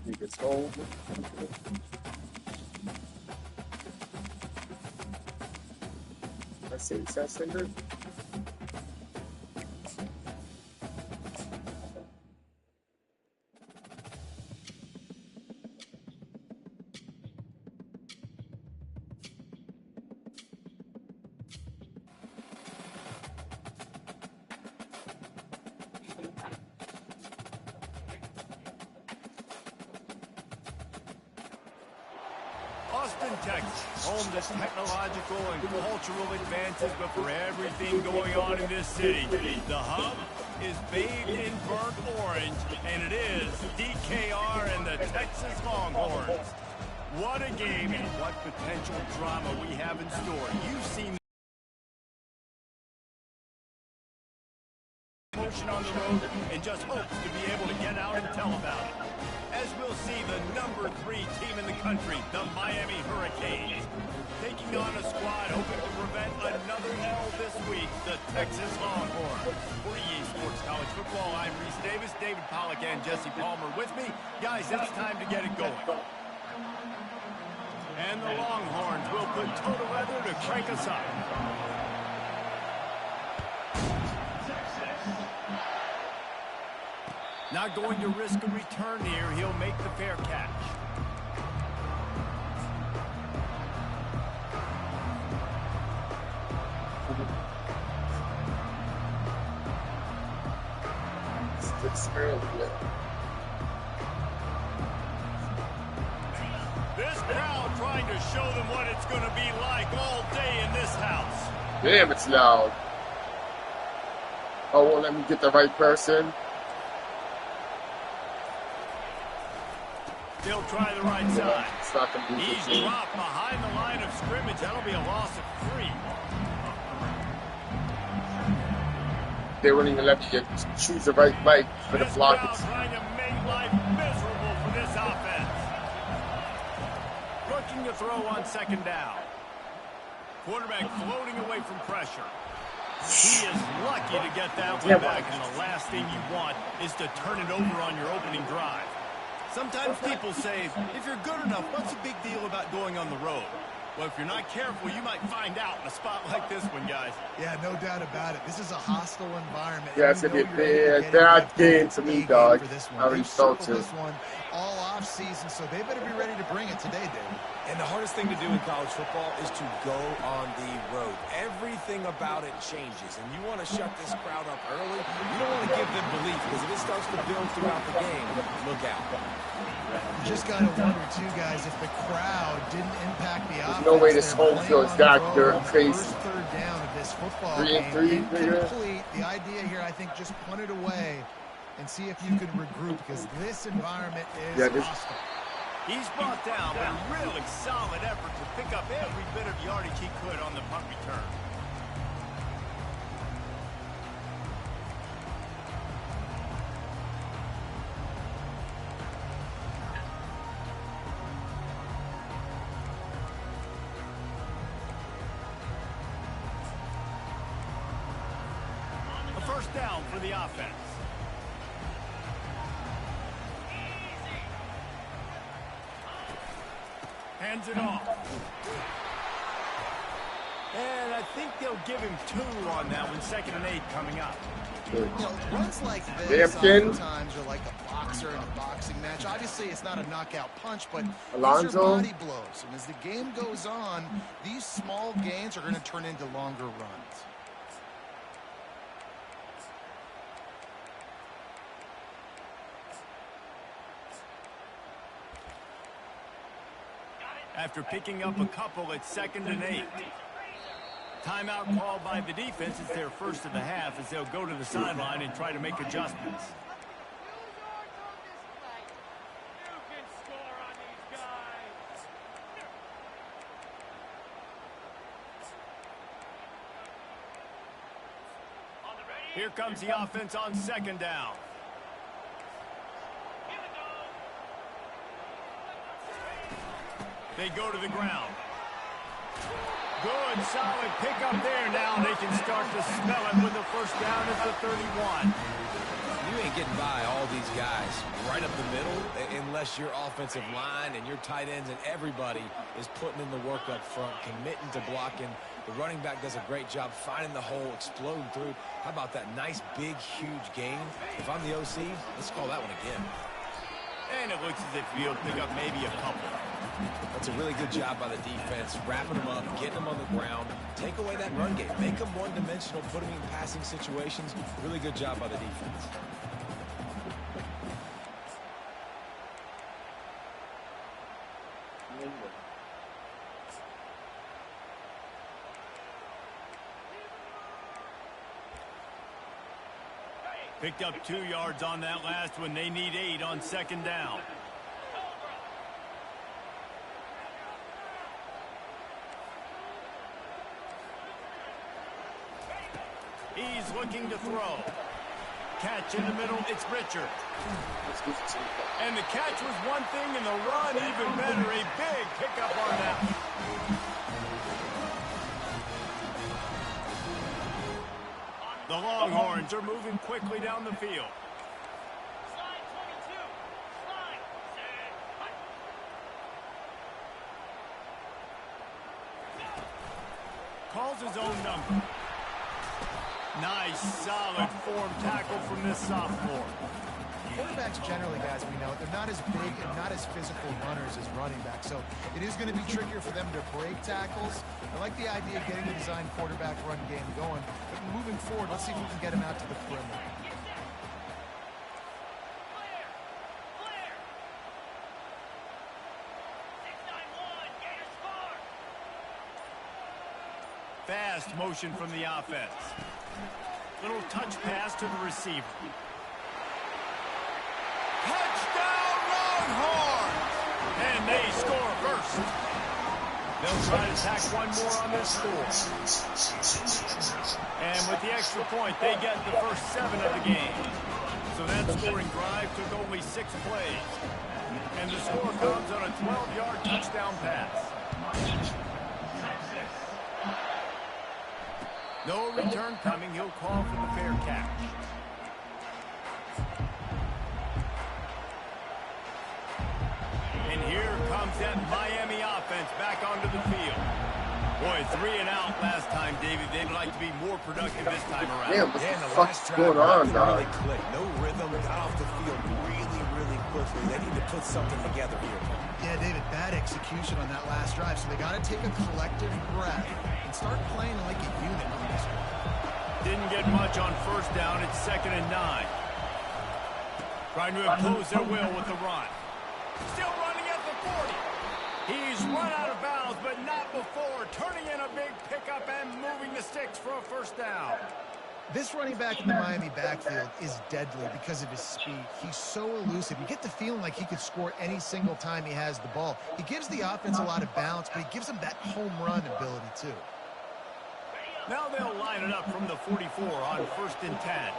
Niggas home. Let's see, is that Cinder? Austin, Texas, home to technological and cultural advances, but for everything going on in this city, the hub is bathed in burnt orange, and it is DKR and the Texas Longhorns. What a game and what potential drama we have in store. You've seen motion on the road and just hopes to be able to get out and tell about it. As we'll see the #3 team in the country, the Miami Hurricanes, taking on a squad hoping to prevent another L this week, the Texas Longhorns. For EA Sports College Football, I'm Reese Davis, David Pollack, and Jesse Palmer with me. Guys, it's time to get it going. And the Longhorns will put total weather to crank us up. Not going to risk a return here. He'll make the fair catch. This crowd trying to show them what it's going to be like all day in this house. Damn, it's loud. Oh, won't let me get the right person. They'll try the right side. It's not gonna be He's dropped behind the line of scrimmage. That'll be a loss of 3. They wouldn't even let me choose the right bike for the blockers. Trying to make life miserable for this offense. Looking to throw on 2nd down. Quarterback floating away from pressure. He is lucky to get that one back, and the last thing you want is to turn it over on your opening drive. Sometimes people say, if you're good enough, what's the big deal about going on the road? Well, if you're not careful, you might find out in a spot like this one, guys. Yeah, no doubt about it. This is a hostile environment. Yeah, it's going to be a bad game for me, dog. I already felt it. This one all off season, so they better be ready to bring it today, David. And the hardest thing to do in college football is to go on the road. Everything about it changes, and you want to shut this crowd up early. You don't want to give them belief, because if it starts to build throughout the game, look out. You just got to wonder, too, guys, if the crowd didn't impact the offense. No way this home field is that crazy. First 3rd down of this football 3 and 3, game. Incomplete. The idea here, I think, just punt it away and see if you can regroup, because this environment is hostile. He's brought down, but a really solid effort to pick up every bit of yardage he could on the punt return. A 1st down for the offense. Hands it off. And I think they'll give him 2 on that one. 2nd and 8 coming up. You know, runs like this sometimes are like a boxer in a boxing match. Obviously, it's not a knockout punch, but these are body blows. And as the game goes on, these small gains are going to turn into longer runs. After picking up a couple, it's 2nd and 8. Timeout called by the defense. It's their first of the half as they'll go to the sideline and try to make adjustments. Here comes the offense on 2nd down. They go to the ground. Good, solid pickup there. Now they can start to smell it with the 1st down at the 31. You ain't getting by all these guys right up the middle unless your offensive line and your tight ends and everybody is putting in the work up front, committing to blocking. The running back does a great job finding the hole, exploding through. How about that nice, big, huge gain? If I'm the OC, let's call that one again. And it looks as if he'll pick up maybe a couple. That's a really good job by the defense, wrapping them up, getting them on the ground. Take away that run game. Make them one-dimensional, put them in passing situations. Really good job by the defense. Picked up 2 yards on that last one. They need 8 on second down. He's looking to throw. Catch in the middle. It's Richard. And the catch was one thing, and the run even better. A big pickup on that. The Longhorns are moving quickly down the field. Calls his own number. Nice, solid form tackle from this sophomore. Quarterbacks generally, guys, we know, they're not as big and not as physical runners as running backs, so it is going to be trickier for them to break tackles. I like the idea of getting the design quarterback run game going, but moving forward, let's see if we can get him out to the perimeter. Fast motion from the offense. Little touch pass to the receiver. Touchdown Longhorns! And they score first. They'll try to tack one more on this score. And with the extra point, they get the first 7 of the game. So that scoring drive took only 6 plays. And the score comes on a 12-yard touchdown pass. No return coming. He'll call for the fair catch. And here comes that Miami offense back onto the field. Boy, 3 and out last time, David. They'd like to be more productive this time around. Damn, what the fuck's going on, dog? Really clicked. No rhythm. Got off the field really quickly. They need to put something together here. Yeah, David, bad execution on that last drive, so they got to take a collective breath and start playing like a unit on this one. Didn't get much on first down. It's 2nd and 9. Trying to impose their will with the run. Still running at the 40. He's run out of bounds, but not before. Turning in a big pickup and moving the sticks for a first down. This running back in the Miami backfield is deadly because of his speed. He's so elusive. You get the feeling like he could score any single time he has the ball. He gives the offense a lot of balance, but he gives them that home run ability too. Now they'll line it up from the 44 on 1st and 10.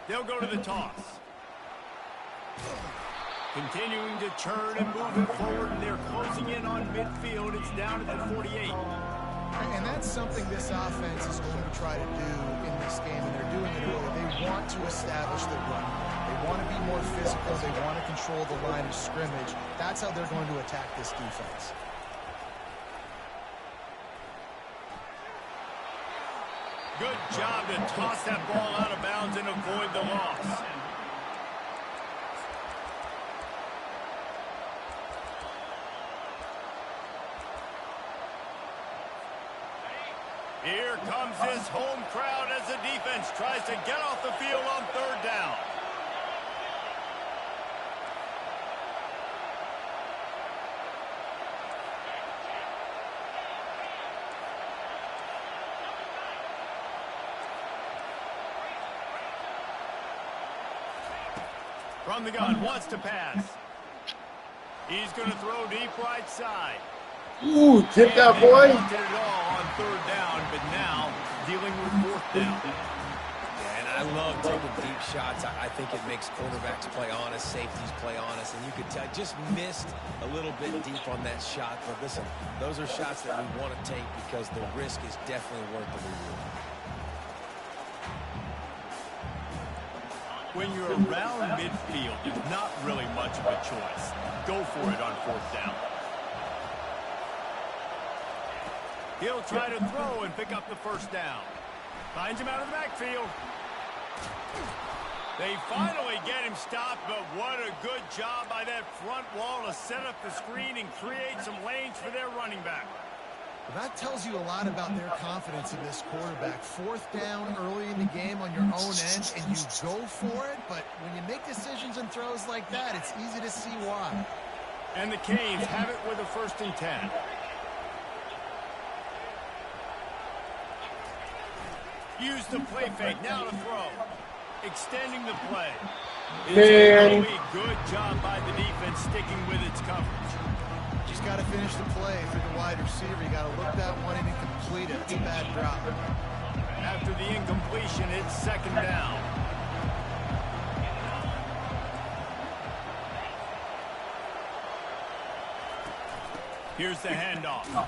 They'll go to the toss. Continuing to churn and move it forward, and they're closing in on midfield. It's down at the 48. And that's something this offense is going to try to do in this game, and they're doing it early. They want to establish the run. They want to be more physical. They want to control the line of scrimmage. That's how they're going to attack this defense. Good job to toss that ball out of bounds and avoid the loss. Here comes this home crowd as the defense tries to get off the field on 3rd down. From the gun, wants to pass. He's going to throw deep right side. Ooh, tip that boy. They wanted it all on 3rd down, but now dealing with 4th down. And I love love taking deep shots. I think it makes quarterbacks play honest, safeties play honest, and you could tell just missed a little bit deep on that shot. But listen, those are shots that we want to take because the risk is definitely worth the reward. When you're around midfield, there's not really much of a choice. Go for it on 4th down. He'll try to throw and pick up the 1st down. Finds him out of the backfield. They finally get him stopped, but what a good job by that front wall to set up the screen and create some lanes for their running back. Well, that tells you a lot about their confidence in this quarterback. 4th down early in the game on your own end, and you go for it, but when you make decisions and throws like that, it's easy to see why. And the Canes have it with a 1st and 10. Use the play fake, now to throw. Extending the play. It's a really good job by the defense sticking with its coverage. Just got to finish the play for the wide receiver. You got to look that one in and complete it. It's a bad drop. After the incompletion, it's 2nd down. Here's the handoff.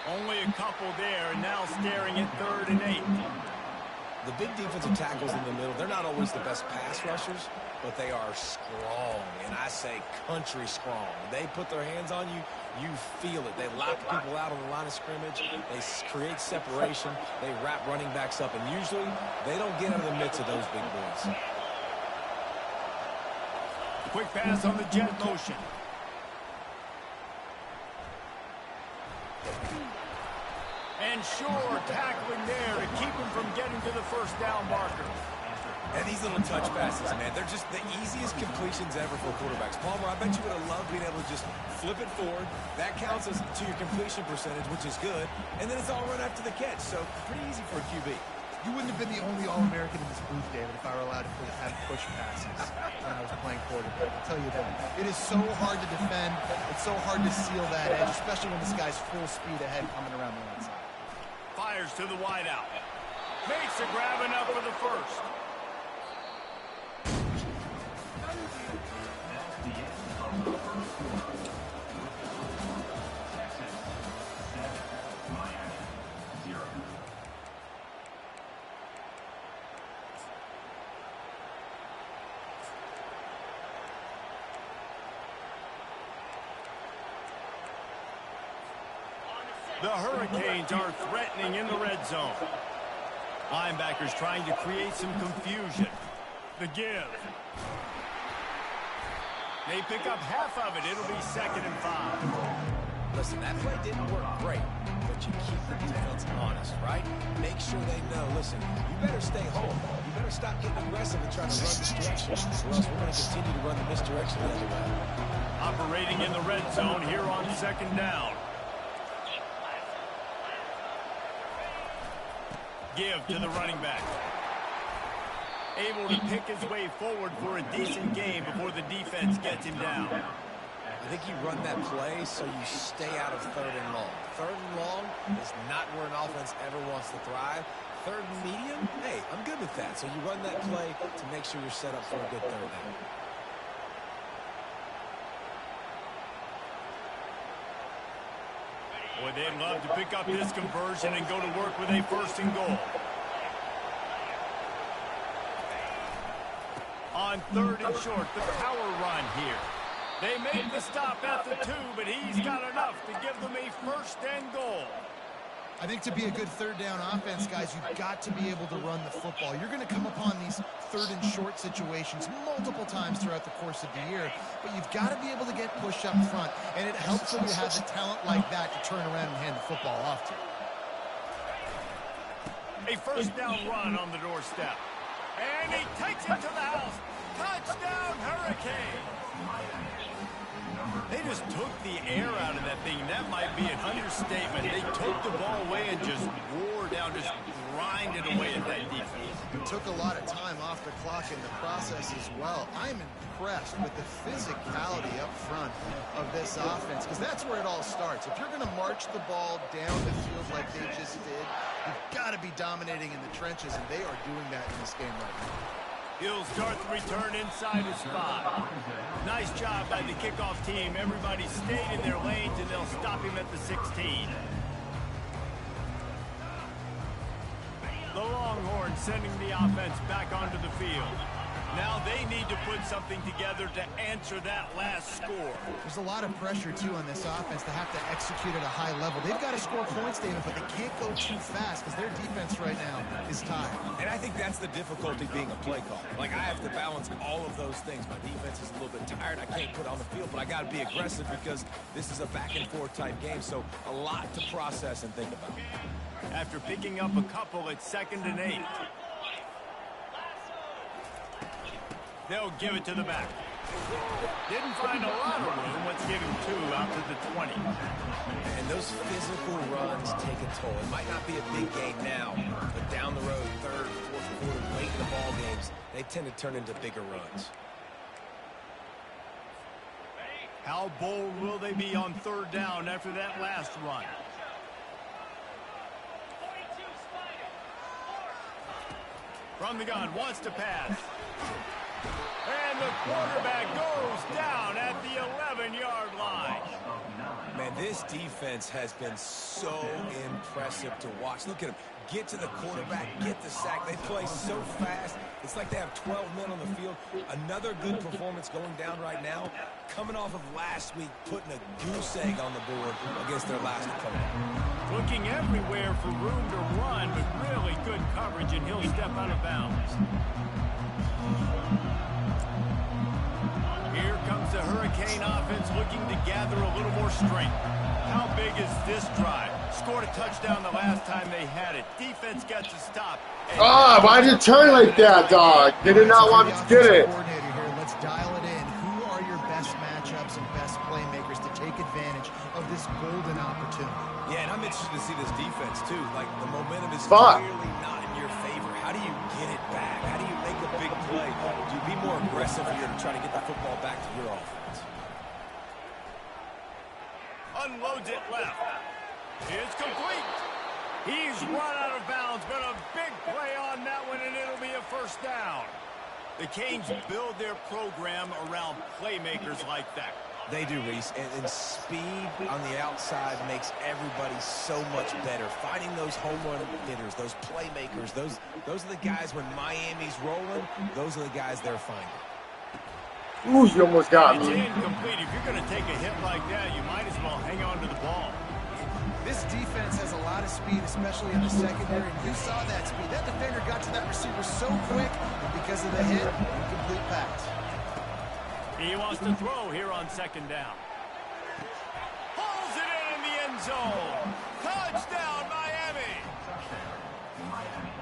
Only a couple there, and now staring at 3rd and 8. The big defensive tackles in the middle, they're not always the best pass rushers, but they are strong, and I say country strong. They put their hands on you, you feel it. They lock people out on the line of scrimmage. They create separation. They wrap running backs up, and usually they don't get out of the midst of those big boys. Quick pass on the jet motion. And sure, tackling there to keep him from getting to the 1st down marker. And these little touch passes, man, they're just the easiest completions ever for quarterbacks. Palmer, I bet you would have loved being able to just flip it forward. That counts as to your completion percentage, which is good. And then it's all run after the catch, so pretty easy for a QB. You wouldn't have been the only All-American in this booth, David, if I were allowed to have push passes when I was playing quarterback. I'll tell you that. It is so hard to defend. It's so hard to seal that edge, especially when this guy's full speed ahead coming around the outside. Fires to the wideout. Makes a grab enough for the 1st. The Hurricanes are threatening in the red zone. Linebackers trying to create some confusion. The give. They pick up half of it. It'll be 2nd and 5. Listen, that play didn't work great, but you keep the defense honest, right? Make sure they know, listen, you better stay home. You better stop getting aggressive and trying to run this direction, or else we're going to continue to run the misdirection the other way. Operating in the red zone here on 2nd down. Give to the running back. Able to pick his way forward for a decent gain before the defense gets him down. I think you run that play so you stay out of 3rd and long. 3rd and long is not where an offense ever wants to thrive. 3rd and medium, hey, I'm good with that. So you run that play to make sure you're set up for a good 3rd down. Boy, they'd love to pick up this conversion and go to work with a 1st and goal. On 3rd and short, the power run here. They make the stop at the 2, but he's got enough to give them a 1st and goal. I think to be a good 3rd down offense, guys, you've got to be able to run the football. You're going to come upon these 3rd and short situations multiple times throughout the course of the year, but you've got to be able to get push up front, and it helps when you have the talent like that to turn around and hand the football off to. A 1st down run on the doorstep. And he takes it to the house. Touchdown, Hurricane! They just took the air out of that thing. That might be an understatement. They took the ball away and just wore down, just grinded away at that defense. It took a lot of time off the clock in the process as well. I'm impressed with the physicality up front of this offense, because that's where it all starts. If you're going to march the ball down the field like they just did, You've got to be dominating in the trenches, and they are doing that in this game right now. He'll start the return inside his spot. Nice job by the kickoff team. Everybody stayed in their lanes, and they'll stop him at the 16. The Longhorns sending the offense back onto the field. Now they need to put something together to answer that last score. There's a lot of pressure, too, on this offense to have to execute at a high level. They've got to score points, David, but they can't go too fast because their defense right now is tired. And I think that's the difficulty being a play caller. Like, I have to balance all of those things. My defense is a little bit tired. I can't put on the field, but I got to be aggressive because this is a back-and-forth type game, so a lot to process and think about. After picking up a couple at 2nd and 8. They'll give it to the back. Didn't find a lot of room. Let's give him 2 out to the 20. And those physical runs take a toll. It might not be a big game now, but down the road, 3rd, 4th quarter, late in the ball games, they tend to turn into bigger runs. How bold will they be on 3rd down after that last run? From the gun, wants to pass. And the quarterback goes down at the 11-yard line. Man, this defense has been so impressive to watch. Look at them. Get to the quarterback, get the sack. They play so fast. It's like they have 12 men on the field. Another good performance going down right now. Coming off of last week, putting a goose egg on the board against their last opponent. Looking everywhere for room to run, but really good coverage, and he'll step out of bounds. Here comes the Hurricane offense looking to gather a little more strength. How big is this drive? Scored a touchdown the last time they had it. Defense got to stop. Why did it turn like that, dog? They did not want to get it. Let's dial it in. Who are your best matchups and best playmakers to take advantage of this golden opportunity? Yeah, and I'm interested to see this defense, too. Like, the momentum is clearly not in your favor. How do you get it back? How do you make a big play? Do you be more aggressive here to try to get the football back to your offense? Unloads it left. It's complete. He's run out of bounds, but a big play on that one, and it'll be a 1st down. The Canes build their program around playmakers like that. They do, Reese, and speed on the outside makes everybody so much better. Finding those home run hitters, those playmakers, those are the guys when Miami's rolling, those are the guys they're finding. Ooh, you almost got It's me. incomplete. If you're going to take a hit like that, you might as well hang on to the ball. This defense has a lot of speed, especially in the secondary, and you saw that speed. That defender got to that receiver so quick, and because of the hit, incomplete pass. He wants to throw here on 2nd down. Pulls it in the end zone. Touchdown, Miami.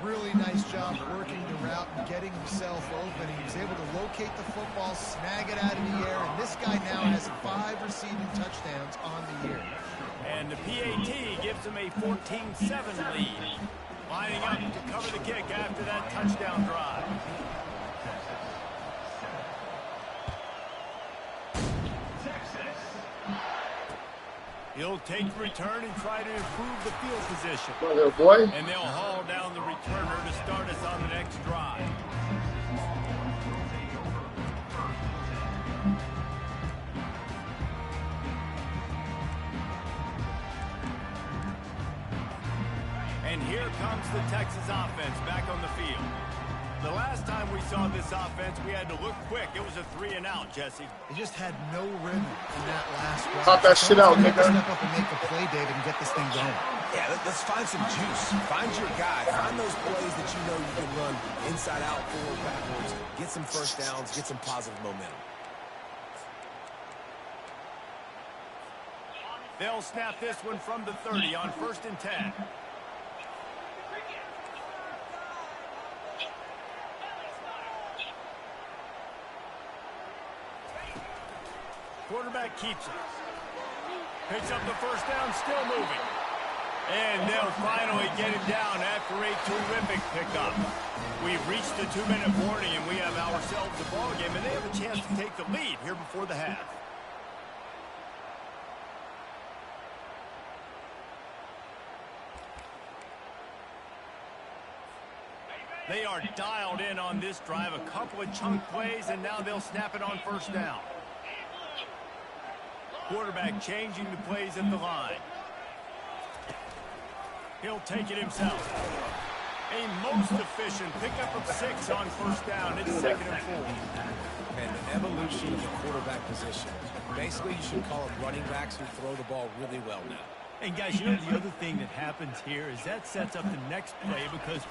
Really nice job working the route and getting himself open. He was able to locate the football, snag it out of the air, and this guy now has 5 receiving touchdowns on the year. And the PAT gives him a 14-7 lead. Lining up to cover the kick after that touchdown drive. He'll take the return and try to improve the field position. Little boy. And they'll haul down the returner to start us on the next drive. And here comes the Texas offense back on the field. The last time we saw this offense, we had to look quick. It was a 3-and-out, Jesse. They just had no rhythm in that last drive. Pop that shit out, nigga. Step up and make a play, David, and get this thing going. Yeah, let's find some juice. Find your guy. Find those plays that you know you can run inside out, forward, backwards. Get some 1st downs. Get some positive momentum. They'll snap this one from the 30 on 1st and 10. Quarterback keeps it. Picks up the 1st down, still moving. And they'll finally get him down after a terrific pickup. We've reached the 2-minute warning, and we have ourselves a ball game, and they have a chance to take the lead here before the half. They are dialed in on this drive. A couple of chunk plays, and now they'll snap it on first down. Quarterback changing the plays at the line. He'll take it himself. A most efficient pickup of 6 on first down. It's 2nd and 4. And the evolution of the quarterback position. Basically, you should call them running backs who throw the ball really well now. And guys, you know the other thing that happens here is that sets up the next play because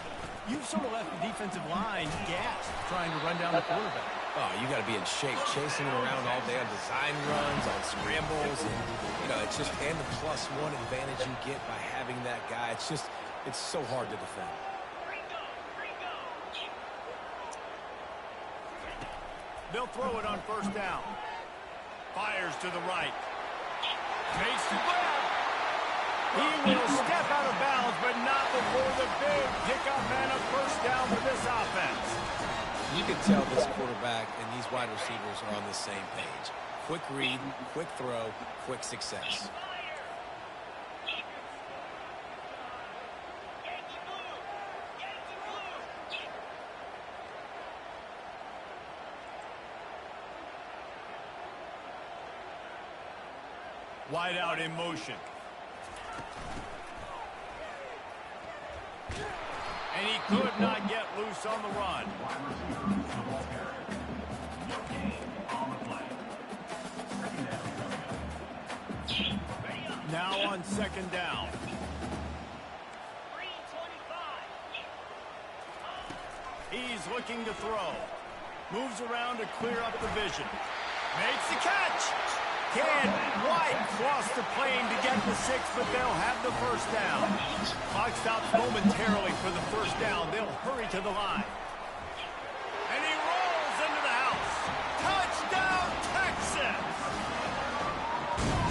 you've sort of left the defensive line gassed trying to run down the quarterback. Oh, you got to be in shape, chasing him around all day on design runs, on scrambles, and you know it's just and the +1 advantage you get by having that guy. It's so hard to defend. They'll throw it on first down. Fires to the right. Makes the grab. He will step out of bounds, but not before the big pickup and a first down for this offense. You can tell this quarterback and these wide receivers are on the same page. Quick read, quick throw, quick success. Wide out in motion. And he could not get loose on the run. Now on 2nd down. He's looking to throw. Moves around to clear up the vision. Makes the catch. Can't quite cross the plane to get the 6, but they'll have the first down. Clock stops momentarily for the first down. They'll hurry to the line. And he rolls into the house. Touchdown, Texas!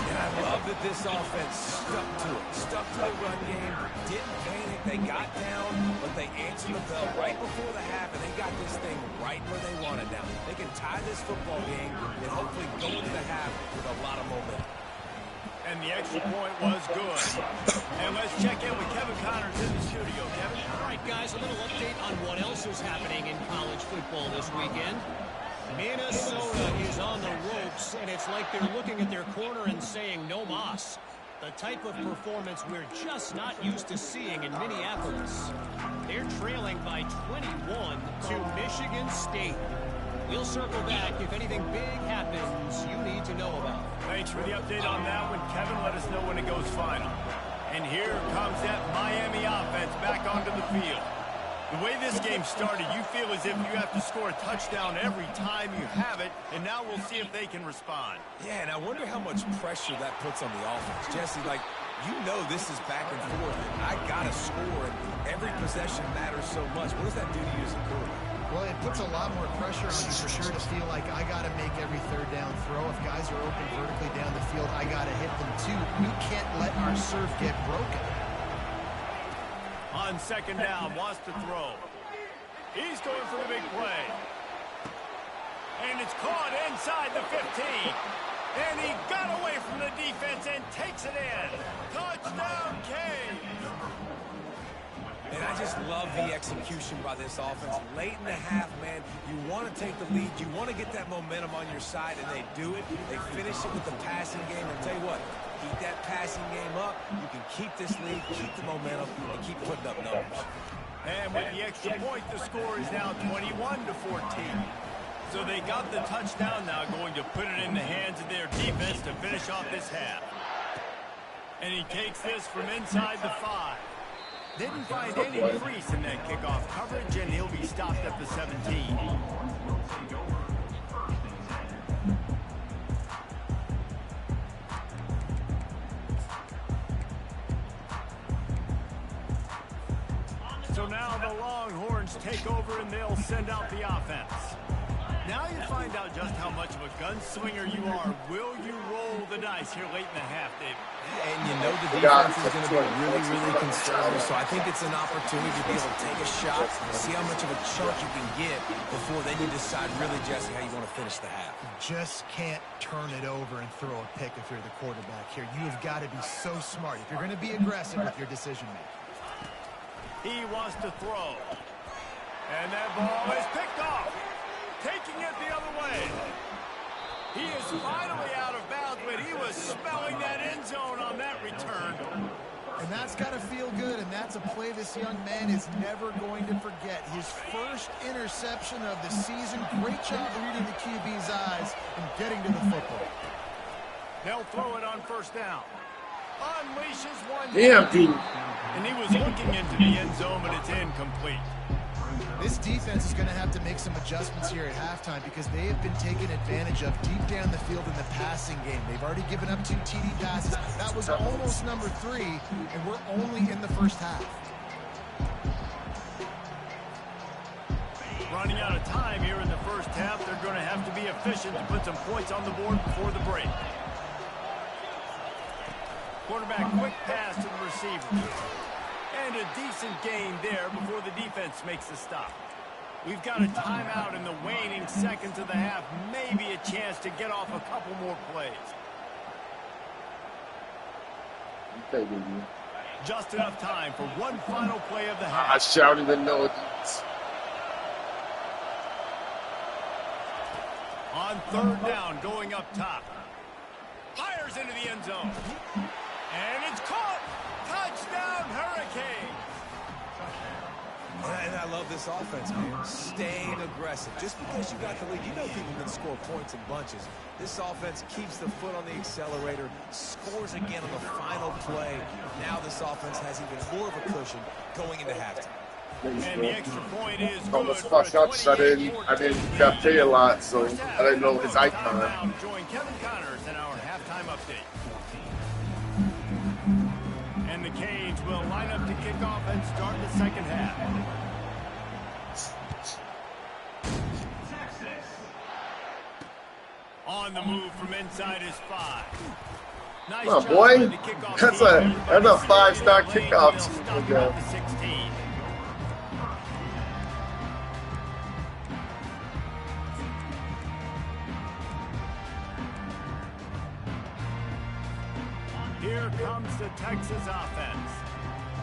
And I love that this offense stuck to it. Stuck to the run game. Didn't panic. They got down, but they answered the bell right before the half, and they got this thing right where they want it now. They can tie this football game and hopefully go into the half with a lot of momentum. And the extra point was good. And let's check in with Kevin Connors in the studio. Kevin? All right, guys, a little update on what else is happening in college football this weekend. Minnesota is on the ropes, and it's like they're looking at their corner and saying, no mas. The type of performance we're just not used to seeing in Minneapolis. They're trailing by 21 to Michigan State. We'll circle back if anything big happens you need to know about. Thanks for the update on that one, Kevin. Let us know when it goes final. And here comes that Miami offense back onto the field. The way this game started, you feel as if you have to score a touchdown every time you have it, and now we'll see if they can respond. Yeah, and I wonder how much pressure that puts on the offense. Jesse, like, you know this is back and forth, and I got to score, and every possession matters so much. What does that do to you as a quarterback? Well, it puts a lot more pressure on you for sure to feel like I got to make every third down throw. If guys are open vertically down the field, I got to hit them too. We can't let our serve get broken. On 2nd down, wants to throw. He's going for the big play. And it's caught inside the 15. And he got away from the defense and takes it in. Touchdown, Kane. And I just love the execution by this offense. Late in the half, man, you want to take the lead. You want to get that momentum on your side, and they do it. They finish it with the passing game. And I'll tell you what, keep that passing game up. You can keep this lead, keep the momentum, and keep putting up numbers. And with the extra point, the score is now 21-14. So they got the touchdown now, going to put it in the hands of their defense to finish off this half. And he takes this from inside the 5. Didn't find any crease in that kickoff coverage, and he'll be stopped at the 17. So now the Longhorns take over, and they'll send out the offense. Now you find out just how much of a gunslinger you are. Will you roll the dice here late in the half, David? And you know the defense is going to be really, really conservative, so I think it's an opportunity to be able to take a shot, see how much of a chunk you can get before then you decide really, Jesse, how you want to finish the half. You just can't turn it over and throw a pick if you're the quarterback here. You have got to be so smart if you're going to be aggressive with your decision-making. He wants to throw. And that ball is picked off. Taking it the other way. He is finally out of bounds, but he was smelling that end zone on that return. And that's got to feel good, and that's a play this young man is never going to forget. His first interception of the season. Great job reading the QB's eyes and getting to the football. They'll throw it on first down. Unleashes one. Damn, dude. And he was looking into the end zone, but it's incomplete. This defense is going to have to make some adjustments here at halftime because they have been taken advantage of deep down the field in the passing game. They've already given up 2 TD passes. That was almost number 3, and we're only in the first half. Running out of time here in the first half. They're going to have to be efficient to put some points on the board before the break. Quarterback quick pass to the receiver. And a decent gain there before the defense makes the stop. We've got a timeout in the waning seconds of the half. Maybe a chance to get off a couple more plays. Just enough time for one final play of the half. I shouted the no. On third down, going up top. Fires into the end zone. And it's caught. Touchdown, Hurricanes. And I love this offense, man. Staying aggressive. Just because you got the lead, you know people can score points in bunches. This offense keeps the foot on the accelerator, scores again on the final play. Now this offense has even more of a cushion going into halftime. And the extra point is good. Almost fucked up, so I didn't got paid a lot, so I didn't know his icon. Join Kevin Connors in our halftime update. And the Canes will line up to kick off and start the second half. On the move from inside his 5. Nice come on, boy. That's a 5-star kickoff team. The 16. Here comes the Texas offense.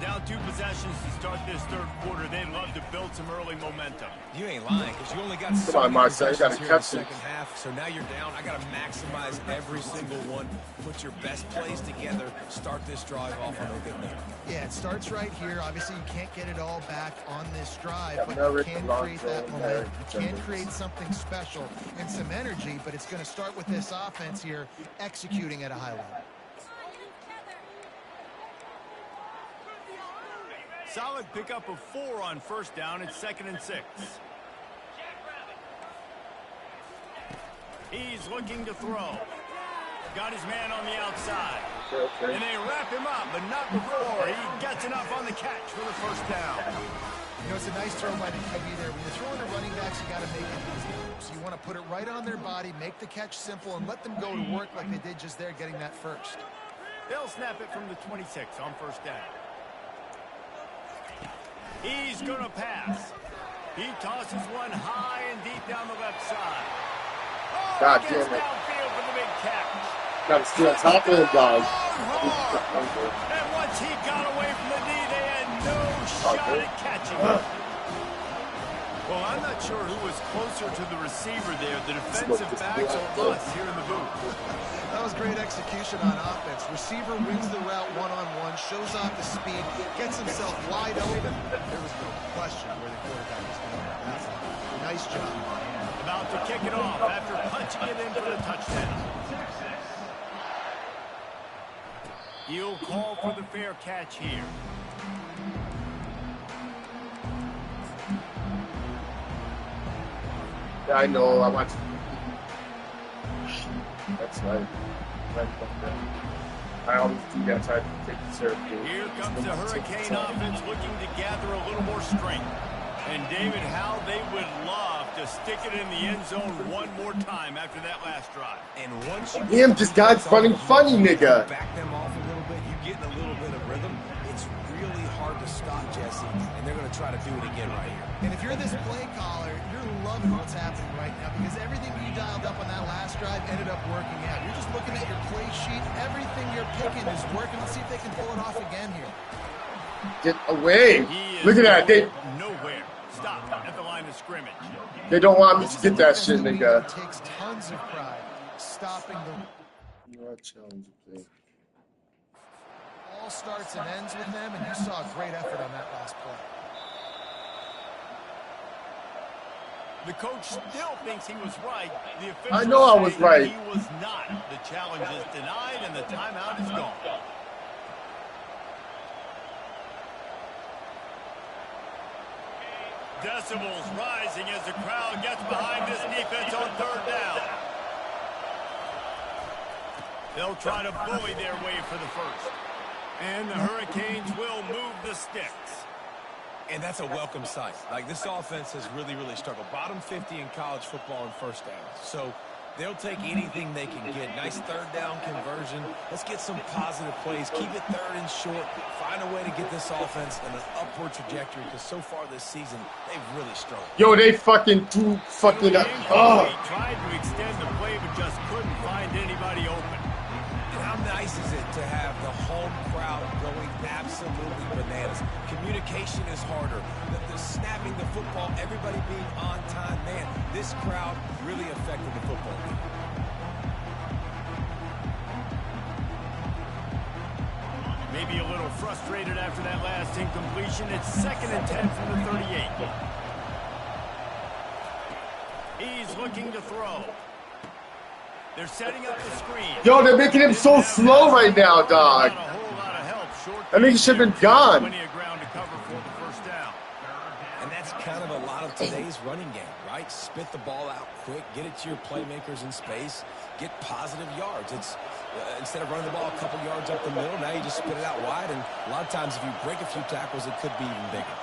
Down 2 possessions to start this third quarter. They'd love to build some early momentum. You ain't lying, because you only got come on, Marcel, you got to here in the catch second half. So now you're down. I got to maximize every single one. Put your best plays together. Start this drive off on a good note. Yeah, it starts right here. Obviously, you can't get it all back on this drive, but you can create that momentum. You can create something special and some energy, but it's going to start with this offense here executing at a high level. Solid pickup of 4 on first down. It's 2nd and 6. He's looking to throw. Got his man on the outside. And they wrap him up, but not before he gets enough on the catch for the first down. You know, it's a nice throw by the QB there. When you're throwing to running backs, you got to make it easy. So you want to put it right on their body, make the catch simple, and let them go to work like they did just there, getting that first. They'll snap it from the 26 on first down. He's going to pass. He tosses one high and deep down the left side. Oh, God he gets damn it. downfield for the big catch. Got to stay on top of him, guys. And once he got away from the knee, they had no shot at catching him. Well, I'm not sure who was closer to the receiver there, the defensive backs or us here in the booth. That was great execution on offense. Receiver wins the route one-on-one, shows off the speed, gets himself wide open. There was no question where the quarterback was going. That's a nice job. About to kick it off after punching it in for the touchdown. He'll call for the fair catch here. Yeah, I know. I want to. That's right. I always do that. Try to take the serve. Here comes the Hurricane offense looking to gather a little more strength. And David, how they would love to stick it in the end zone one more time after that last drive. And once you Damn, this guy's funny, nigga. Back them off a little bit. You get in a little bit of rhythm. It's really hard to stop, Jesse, and they're going to try to do it again right here. And if you're this play caller, you're loving what's happening right now because everything you dialed up on that last drive ended up working out. You're just looking at your play sheet. Everything you're picking is working. Let's see if they can pull it off again here. Get away. Look at that. Nowhere. Stop at the line of scrimmage. They don't want me to get that shit, nigga. It takes tons of pride stopping the challenge play. All starts and ends with them, and you saw a great effort on that last play. The coach still thinks he was right. The officials I know I was right. He was not. The challenge is denied, and the timeout is gone. Decibels rising as the crowd gets behind this defense on third down. They'll try to bully their way for the first. And the Hurricanes will move the sticks. And that's a welcome sight. Like, this offense has really, really struggled. Bottom 50 in college football in first downs. So they'll take anything they can get. Nice third down conversion. Let's get some positive plays. Keep it third and short. Find a way to get this offense in an upward trajectory, because so far this season, they've really struggled. Yo, they fucking too fucking up. Oh. He tried to extend the play, but just couldn't find anybody open. And how nice is it to have the home crowd going absolutely bananas? Communication is harder. The snapping the football, everybody being on time. Man, this crowd really affected the football game. Maybe a little frustrated after that last incompletion. It's 2nd and 10 from the 38. He's looking to throw. They're setting up the screen. Yo, they're making him so slow right now, dog. I think he should have been gone. Plenty of ground to cover for the first down. And that's kind of a lot of today's running game, right? Spit the ball out quick, get it to your playmakers in space, get positive yards. It's instead of running the ball a couple yards up the middle, now you just spit it out wide, and a lot of times if you break a few tackles, it could be even bigger.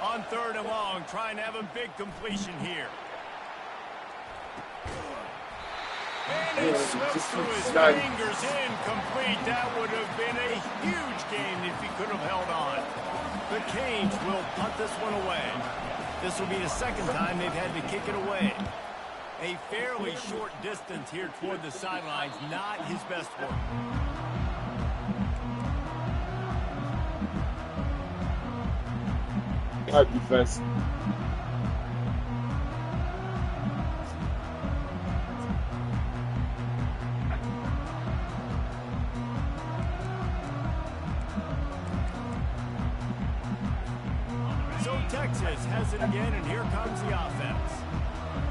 On 3rd and long, trying to have a big completion here. And it slipped through his fingers, incomplete. That would have been a huge gain if he could have held on. The Canes will punt this one away. This will be the 2nd time they've had to kick it away. A fairly short distance here toward the sidelines, not his best work. Hard defense. So Texas has it again, and here comes the offense.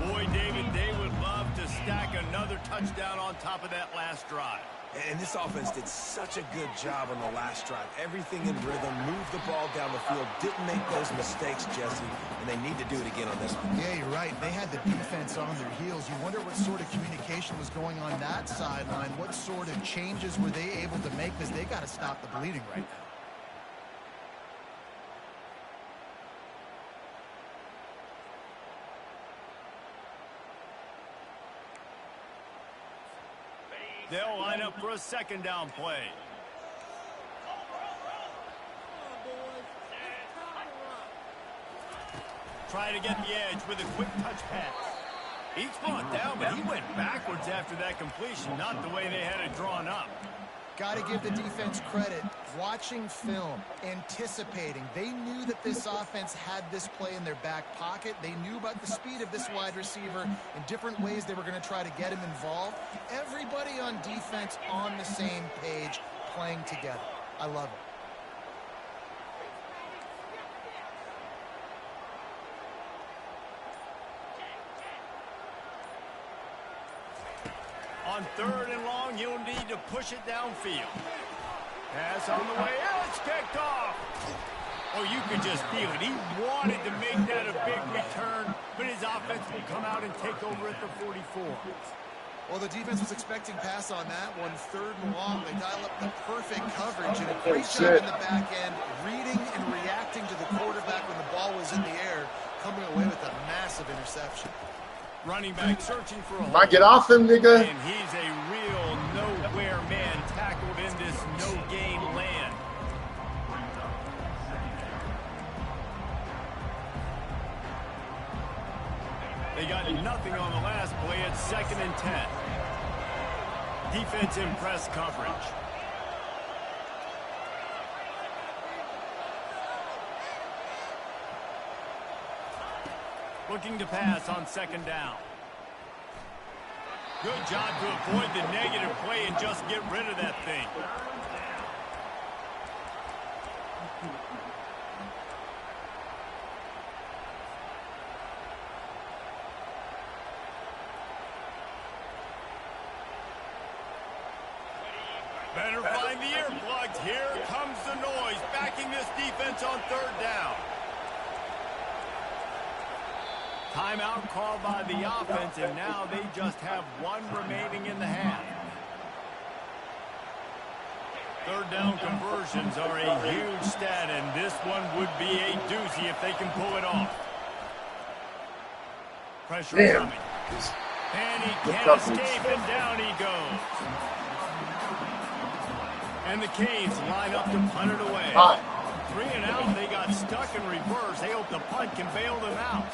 Boy, David, they would love to stack another touchdown on top of that last drive. And this offense did such a good job on the last drive. Everything in rhythm, moved the ball down the field, didn't make those mistakes, Jesse, and they need to do it again on this one. Yeah, you're right. They had the defense on their heels. You wonder what sort of communication was going on that sideline. What sort of changes were they able to make, because they got to stop the bleeding right now. They'll line up for a 2nd down play. Try to get the edge with a quick touch pass. He's brought down, but he went backwards after that completion, not the way they had it drawn up. Got to give the defense credit. Watching film, anticipating. They knew that this offense had this play in their back pocket. They knew about the speed of this wide receiver in different ways they were going to try to get him involved. Everybody on defense on the same page, playing together. I love it. On 3rd and long, you'll need to push it downfield. Pass on the way. It's kicked off. Oh, you could just feel it. He wanted to make that a big return, but his offense will come out and take over at the 44. Well, the defense was expecting pass on that one. 3rd and long, they dial up the perfect coverage and a great job in the back end, reading and reacting to the quarterback when the ball was in the air, coming away with a massive interception. Running back searching for a hole. Might get off him, nigga. And he's a real nowhere man tackled in this no-game land. They got nothing on the last play. It's 2nd and 10. Defense in press coverage. Looking to pass on second down. Good job to avoid the negative play and just get rid of that thing. Better find the earplugs. Here comes the noise, backing this defense on third down. Timeout called by the offense, and now they just have one remaining in the half. Third down conversions are a huge stat, and this one would be a doozy if they can pull it off. Pressure coming. And he can't escape, and down he goes. And the Canes line up to punt it away. 3 and out, they got stuck in reverse. They hope the punt can bail them out.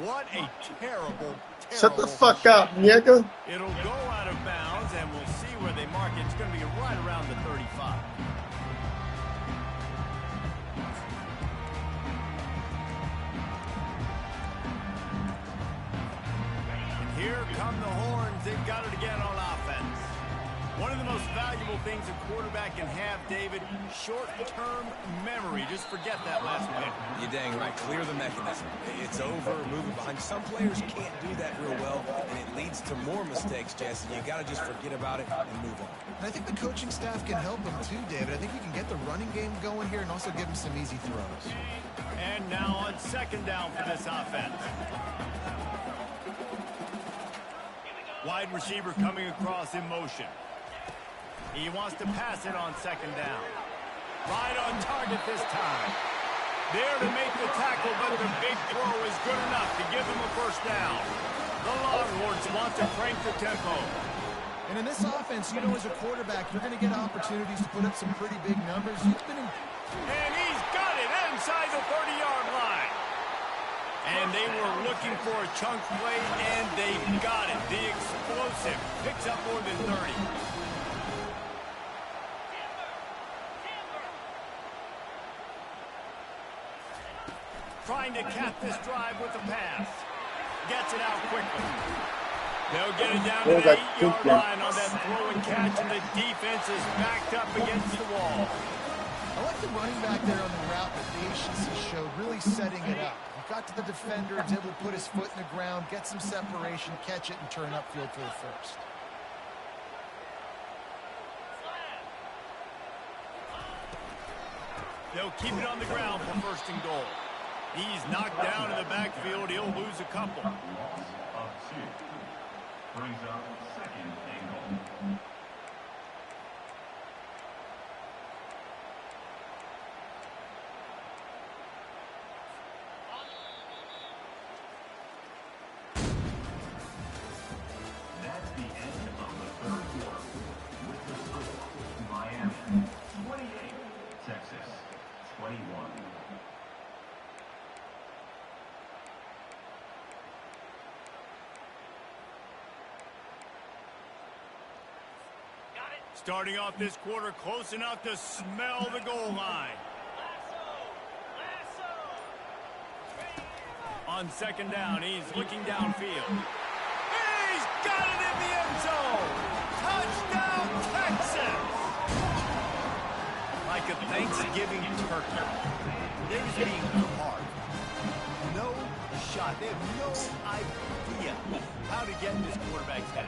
What a terrible Shut the fuck up, nigga. It'll go out of bounds, and we'll see where they mark it. It's going to be right around the 35. And here come the horns. They've got it again on offense. One of the most valuable things a quarterback can have, David, short-term memory. Just forget that last play. You're dang right. Clear the mechanism. It's over, moving behind. Some players can't do that real well, and it leads to more mistakes, Jesse. You got to just forget about it and move on. And I think the coaching staff can help him too, David. I think we can get the running game going here and also give him some easy throws. And now on second down for this offense. Wide receiver coming across in motion. He wants to pass it on second down. Right on target this time. There to make the tackle, but the big throw is good enough to give them a first down. The Longhorns want to crank the tempo. And in this offense, you know, as a quarterback, you're going to get opportunities to put up some pretty big numbers. And he's got it inside the 30-yard line. And they were looking for a chunk play, and they got it. The explosive picks up more than 30. Trying to cap this drive with a pass. Gets it out quickly. They'll get it down to the 8-yard line on that throw and catch, and the defense is backed up against the wall. I like the running back there on the route that patience he showed, really setting it up. He got to the defender, was able to put his foot in the ground, get some separation, catch it, and turn upfield for the first. They'll keep it on the ground for first and goal. He's knocked down in the backfield. He'll lose a couple. Loss of 2. Brings up second and goal. That's the end of the third quarter. With the score, Miami 28, Texas 21. Starting off this quarter close enough to smell the goal line. On second down, he's looking downfield. He's got it in the end zone! Touchdown, Texas! Like a Thanksgiving turkey. They're being hard. No shot. They have no idea how to get in this quarterback's head.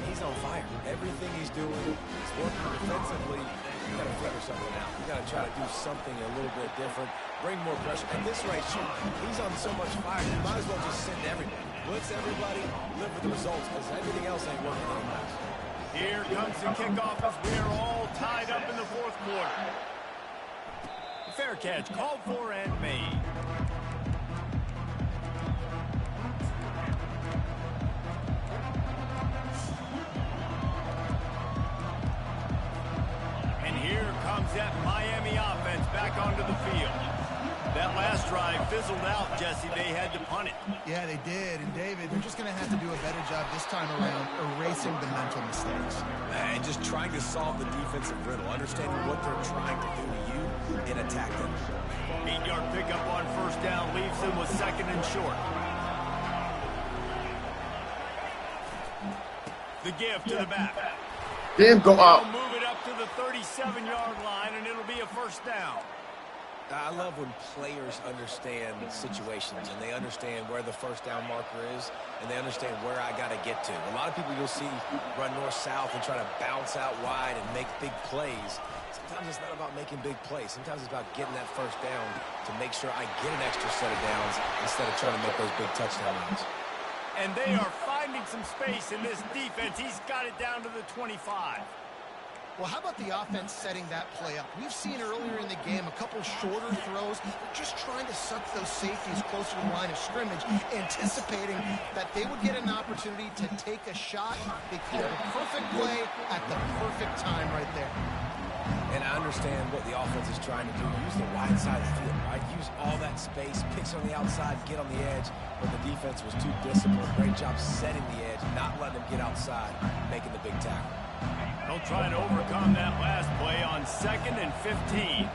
He's on fire. Everything he's doing is working defensively. You got to figure something out. You got to try to do something a little bit different. Bring more pressure. At this rate, shoot, he's on so much fire. You might as well just send everybody. Blitz everybody, live with the results, because everything else ain't working anymore. Here comes the kickoff as we are all tied up in the fourth quarter. Fair catch called for and made. And here comes that Miami offense back onto the field. That last drive fizzled out, Jesse. They had to punt it. Yeah, they did. And, David, they're just going to have to do a better job this time around erasing the mental mistakes. And just trying to solve the defensive riddle, understanding what they're trying to do to you and attack them. 8-yard pickup on first down leaves them with second and short. The give to the back. Damn, go up. They'll move it up to the 37-yard line, and it'll be a first down. I love when players understand situations and they understand where the first down marker is and they understand where I got to get to. A lot of people you'll see run north-south and try to bounce out wide and make big plays. Sometimes it's not about making big plays. Sometimes it's about getting that first down to make sure I get an extra set of downs instead of trying to make those big touchdown runs. And they are finding some space in this defense. He's got it down to the 25. Well, how about the offense setting that play up? We've seen earlier in the game a couple shorter throws. They're just trying to suck those safeties closer to the line of scrimmage, anticipating that they would get an opportunity to take a shot. They called the perfect play at the perfect time right there. And I understand what the offense is trying to do. Use the wide side of the field, right? Use all that space, picks on the outside, get on the edge. But the defense was too disciplined. Great job setting the edge, not letting them get outside, making the big tackle. They'll try to overcome that last play on 2nd and 15.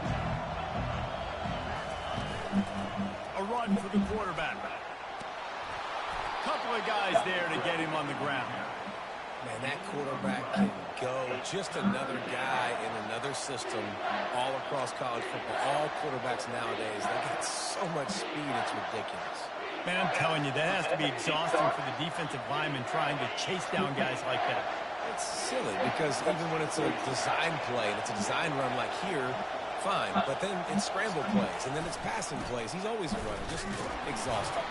A run for the quarterback. Couple of guys there to get him on the ground. Man, that quarterback can go. Just another guy in another system all across college football. All quarterbacks nowadays, they get so much speed, it's ridiculous. Man, I'm telling you, that has to be exhausting for the defensive lineman trying to chase down guys like that. It's silly because even when it's a design play and it's a design run like here, fine. But then it's scramble plays and then it's passing plays. He's always a runner. Just exhausting.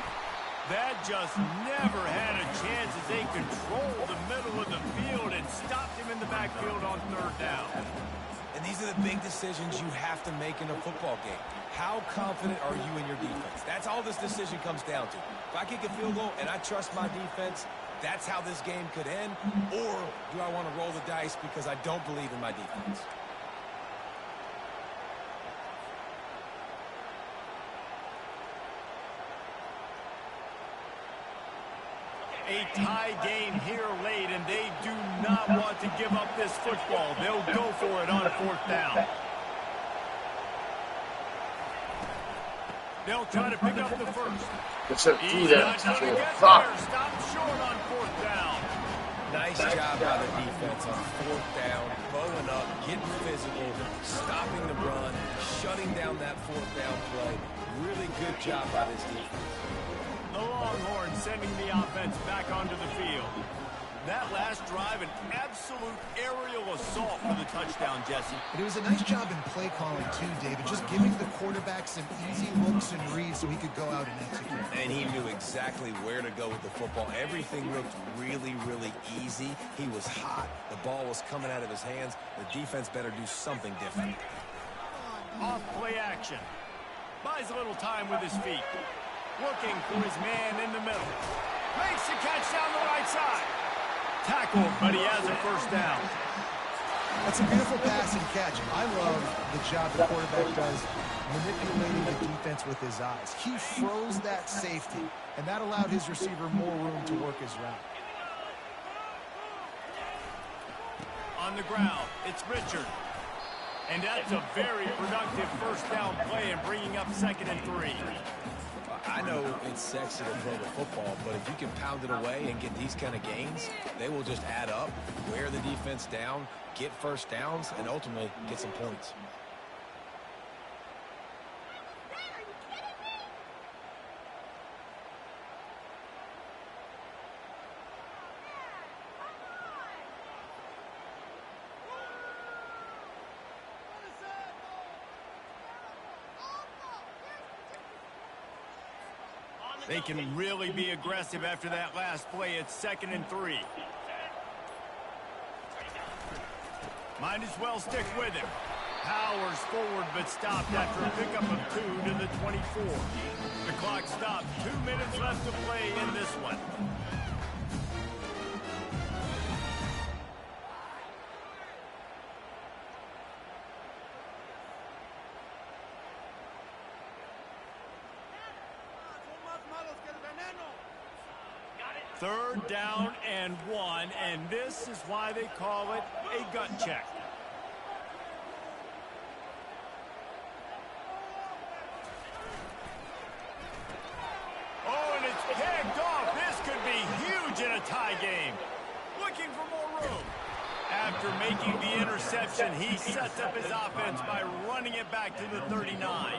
That just never had a chance as they controlled the middle of the field and stopped him in the backfield on 3rd down. And these are the big decisions you have to make in a football game. How confident are you in your defense? That's all this decision comes down to. If I kick a field goal and I trust my defense, that's how this game could end. Or do I want to roll the dice because I don't believe in my defense? A tie game here late, and they do not want to give up this football. They'll go for it on 4th down. They'll try to pick up the first. They should do He's that. not going to get Fuck. there. Stop short on 4th down. Nice job by the defense on 4th down, bowing up, getting physical, stopping the run, shutting down that 4th down play. Really good job by this defense. The Longhorns sending the offense back onto the field. That last drive, an absolute aerial assault for the touchdown, Jesse. But it was a nice job in play calling too, David, just giving the quarterback some easy looks and reads so he could go out and execute. And he knew exactly where to go with the football. Everything looked really, really easy. He was hot. The ball was coming out of his hands. The defense better do something different. Off play action. Buys a little time with his feet. Looking for his man in the middle. Makes the catch down the right side. Tackled, but he has a first down. That's a beautiful pass and catch. I love the job the quarterback does manipulating the defense with his eyes. He froze that safety, and that allowed his receiver more room to work his route. On the ground, it's Richard. And that's a very productive first down play and bringing up 2nd and 3. I know it's sexy to throw the football, but if you can pound it away and get these kind of gains, they will just add up, wear the defense down, get first downs, and ultimately get some points. They can really be aggressive after that last play. It's 2nd and 3. Might as well stick with him. Powers forward, but stopped after a pickup of 2 to the 24. The clock stopped. 2 minutes left to play in this one. Third down and 1, and this is why they call it a gut check. interception. He sets up his offense by running it back to the 39.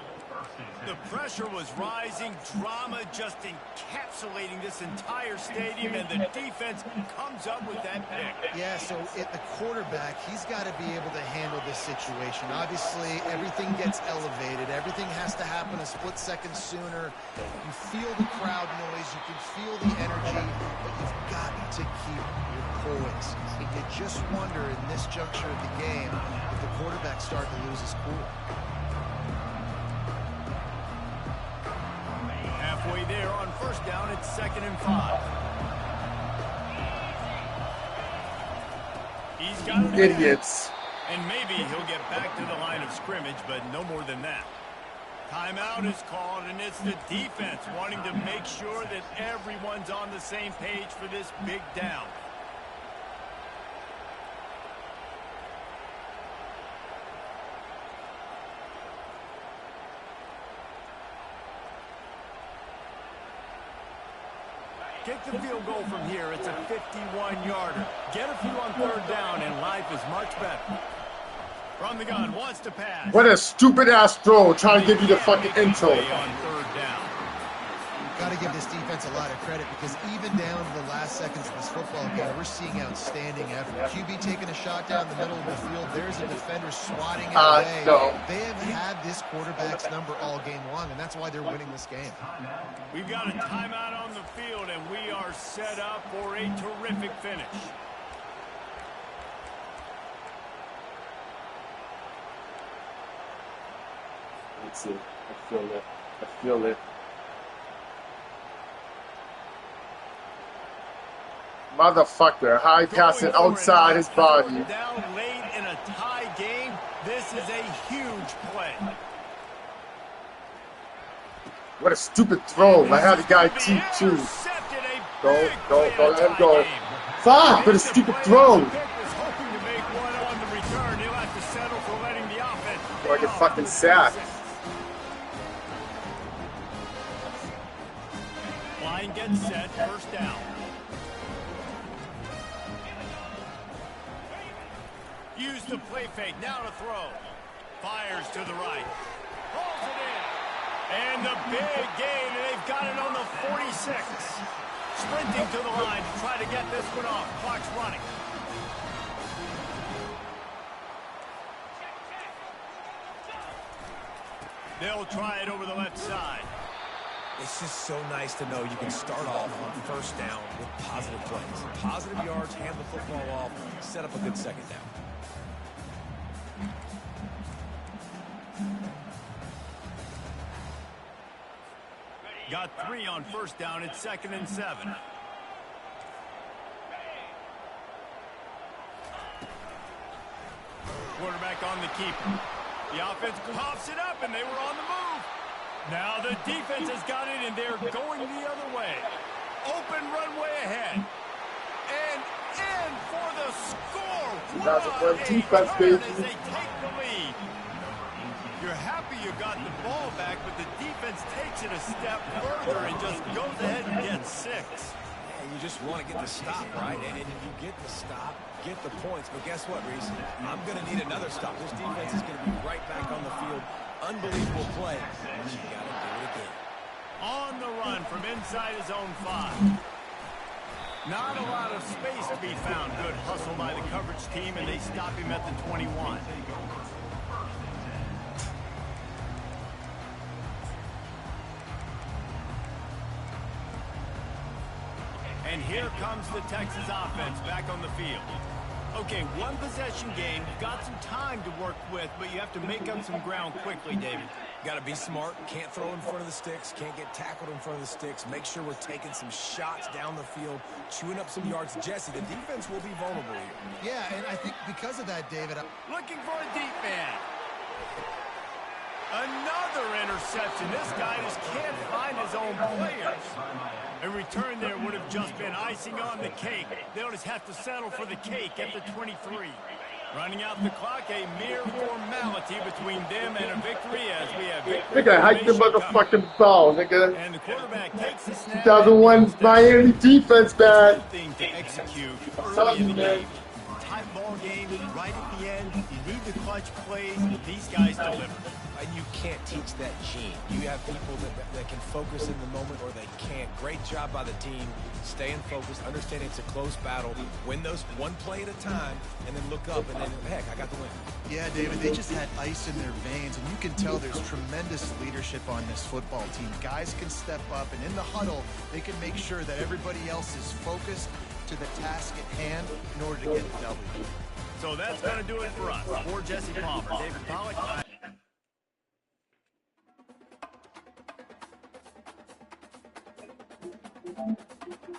The pressure was rising, drama just encapsulating this entire stadium, and the defense comes up with that pick. Yeah, so at the quarterback, he's got to be able to handle this situation. Obviously, everything gets elevated. Everything has to happen a split second sooner. You feel the crowd noise. You can feel the energy, but you've got to keep your poise. And you just wonder in this juncture of the game if the quarterback's starting to lose his cool. Halfway there on first down, it's 2nd and 5. He's got it. Idiots. And maybe he'll get back to the line of scrimmage, but no more than that. Timeout is called, and it's the defense wanting to make sure that everyone's on the same page for this big down. Kick the field goal from here. It's a 51-yarder. Get a few on 3rd down, and life is much better. From the gun, wants to pass. What a stupid-ass throw, trying to give you the fucking intro. On 3rd down. Got to give this defense a lot of credit because even down to the last seconds of this football game, we're seeing outstanding effort. QB taking a shot down the middle of the field. There's a defender swatting it away. No. They have had this quarterback's number all game long, and that's why they're winning this game. We've got a timeout on the field, and we are set up for a terrific finish. Let's see. I feel it. I feel it. Motherfucker, high passing outside his body. Down late in a tie game. This is a huge play. What a stupid throw. I had the guy teed too. Go, let him go. Fuck, what a stupid throw. Or I get fucking sacked. Line gets set, 1st down. Use the play fake, now to throw. Fires to the right. Holds it in. And the big gain, and they've got it on the 46. Sprinting to the line to try to get this one off. Clock's running. They'll try it over the left side. It's just so nice to know you can start off on 1st down with positive plays. Positive yards, hand the football off, set up a good 2nd down. Got 3 on 1st down. It's 2nd and 7. Quarterback on the keeper. The offense coughs it up, and they were on the move. Now the defense has got it, and they're going the other way. Open runway ahead. And in for the score. That's a defense, baby. As they take the lead. You're happy you got the ball back, but the defense takes it a step further and just goes ahead and gets 6. Yeah, you just want to get the stop, right? And if you get the stop, get the points. But guess what, Reese? I'm going to need another stop. This defense is going to be right back on the field. Unbelievable play. But you got to do it again. On the run from inside his own 5. Not a lot of space to be found. Good hustle by the coverage team, and they stop him at the 21. And here comes the Texas offense back on the field. Okay, 1 possession game. You've got some time to work with, but you have to make up some ground quickly, David. Got to be smart. Can't throw in front of the sticks. Can't get tackled in front of the sticks. Make sure we're taking some shots down the field, chewing up some yards. Jesse, the defense will be vulnerable here. Yeah, and I think because of that, David, looking for a deep man. Another interception. This guy just can't find his own players. A return there would have just been icing on the cake. They'll just have to settle for the cake at the 23. Running out the clock, a mere formality between them and a victory as we have victory. Nigga, hike the motherfucking ball, nigga. And the quarterback takes the snap. 2001 Miami defense, bad. Thing to execute early in the game. Tight ball football game, right at the end, you need the clutch plays. These guys deliver. And you can't teach that gene. You have people that can focus in the moment or they can't. Great job by the team, staying focused, understanding it's a close battle, win those one play at a time, and then look up and then, heck, I got the win. Yeah, David, they just had ice in their veins, and you can tell there's tremendous leadership on this football team. Guys can step up, and in the huddle, they can make sure that everybody else is focused to the task at hand in order to get the W. So that's going to do it for us. For Jesse Palmer, David Pollock.